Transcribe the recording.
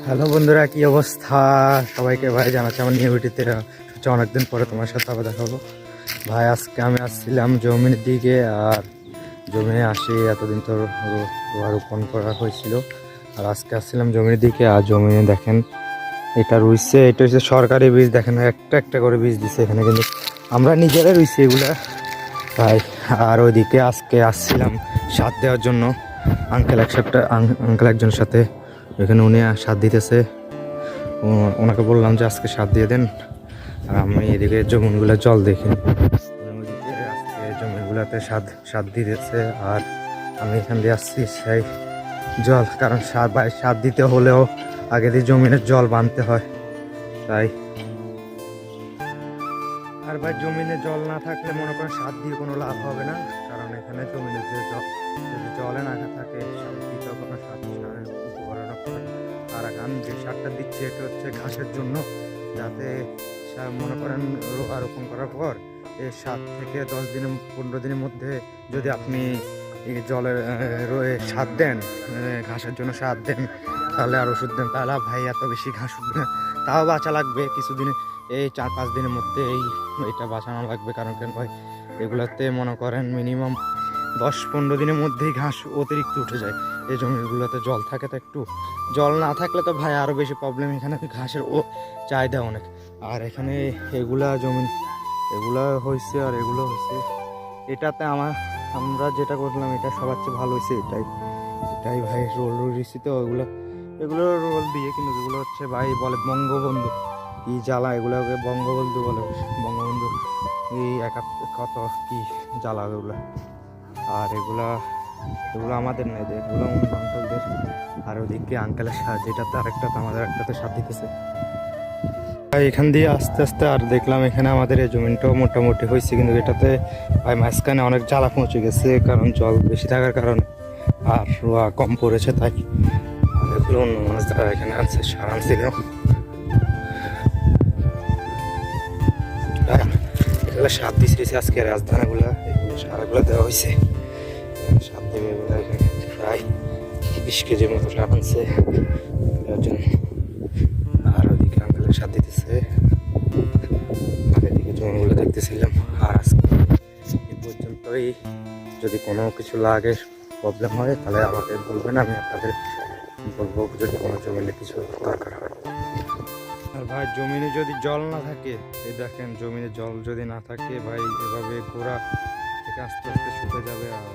Hello বন্ধুরা, কি অবস্থা? সবাইকে ভাই জানাচ্ছি আমার নিউ ভিডিওতে হচ্ছে অনেকদিন পরে তোমার সাথে আবার দেখা হলো। ভাই আজকে আমি আসছিলাম জমির দিকে, আর জমিনে আসি এতদিন তো রোপণ করা হয়েছিল, আর আজকে আসছিলাম জমির দিকে। আর জমিনে দেখেন এটা রুইছে, এটা হচ্ছে সরকারি বীজ। দেখেন একটা একটা করে বীজ দিচ্ছে এখানে, কিন্তু আমরা নিজেরাই রুইছি এগুলা ভাই। আর ওইদিকে আজকে আসছিলাম সাথ দেওয়ার জন্য আঙ্কেল একজনের সাথে। এখানে উনি সাথ দিতেছে, ওনাকে বললাম যে আজকে সাথ দিয়ে দেন। আর আমি এদিকে জমিনগুলো জল দেখি, ওইদিকে আজকে জমিনগুলোতে সাথ দিতেছে। আর আমি এখান দিয়ে আসছি সেই জল, কারণ সাথ দিতে হলেও আগে দিয়ে জমিনের জল বাঁধতে হয় তাই। আর ভাই জমিনে জল না থাকলে মনে করেন সার দিয়ে কোনো লাভ হবে না, কারণ এখানে জমিনের যে জল, যদি জলে না থাকে সার দিতেও কোনো সারের উপকরণ হবে। আর আমি যে সারটা দিচ্ছি এটা হচ্ছে ঘাসের জন্য, যাতে মনে করেন রোপণ করার পর এই 7 থেকে 10 দিনের 15 দিনের মধ্যে যদি আপনি এই জলের সার দেন, ঘাসের জন্য সার দেন, তাহলে আর ওষুধ দেন, তাহলে ভাই এত বেশি ঘাস উঠবে না। তাও বাঁচা লাগবে কিছুদিন, এই 4-5 দিনের মধ্যে এটা বাঁচানো লাগবে। কারণ কেন ভাই, এগুলোতে মনে করেন মিনিমাম 10-15 দিনের মধ্যেই ঘাস অতিরিক্ত উঠে যায়। এই জমিগুলোতে জল থাকে, তো একটু জল না থাকলে তো ভাই আরও বেশি প্রবলেম। এখানে ঘাসের চাহিদা অনেক, আর এখানে এগুলা হয়েছে আর এগুলো হয়েছে। এটাতে আমরা যেটা করলাম এটা সবার চেয়ে ভালো হয়েছে। এটাই ভাই রোল রয়েছি তো এগুলো রোল দিয়ে, কিন্তু এগুলো হচ্ছে ভাই বলে বঙ্গবন্ধু কি জ্বালা, এগুলোকে বঙ্গবন্ধু বলে। বঙ্গবন্ধু এই কত কি জ্বালা এগুলো। আর এগুলো আমাদের নেই, এগুলো অন্য আঙ্কেলদের। আর ওদিকে আঙ্কেলের যেটাতে আরেকটাতে আমাদের একটাতে সাথ দিতেছে। এখান দিয়ে আস্তে আস্তে আর দেখলাম এখানে আমাদের এই জমিনটাও মোটামুটি হয়েছে, কিন্তু এটাতে ভাই মাঝখানে অনেক জ্বালা পৌঁছে গেছে, কারণ জল বেশি থাকার কারণে আর রোয়া কম পড়েছে তাই। আর এগুলো অন্য মানুষ যারা এখানে আছে সার আনছিল, এগুলো সার দিয়েছে আজকে রাজধানীগুলো, এগুলো সারগুলো দেওয়া হয়েছে। সার দেবে এগুলো এখানে প্রায় 20 কেজির মতো সার আনছে এর জন্য। আর ওদিকে আঙ্কেলের সার দিতেছে, আর এদিকে জমিগুলো দেখতেছিলাম। আর আজকে এই পর্যন্তই, যদি কোনো কিছু লাগে প্রবলেম হয় তাহলে আমাকে বলবেন, আমি আপনাদের বলবো যদি কোনো জমিনে কিছু দরকার হয়। আর ভাই জমিনে যদি জল না থাকে, এই দেখেন জমিনে জল যদি না থাকে ভাই, এভাবে গোড়া থেকে আস্তে আস্তে শুকে যাবে। আর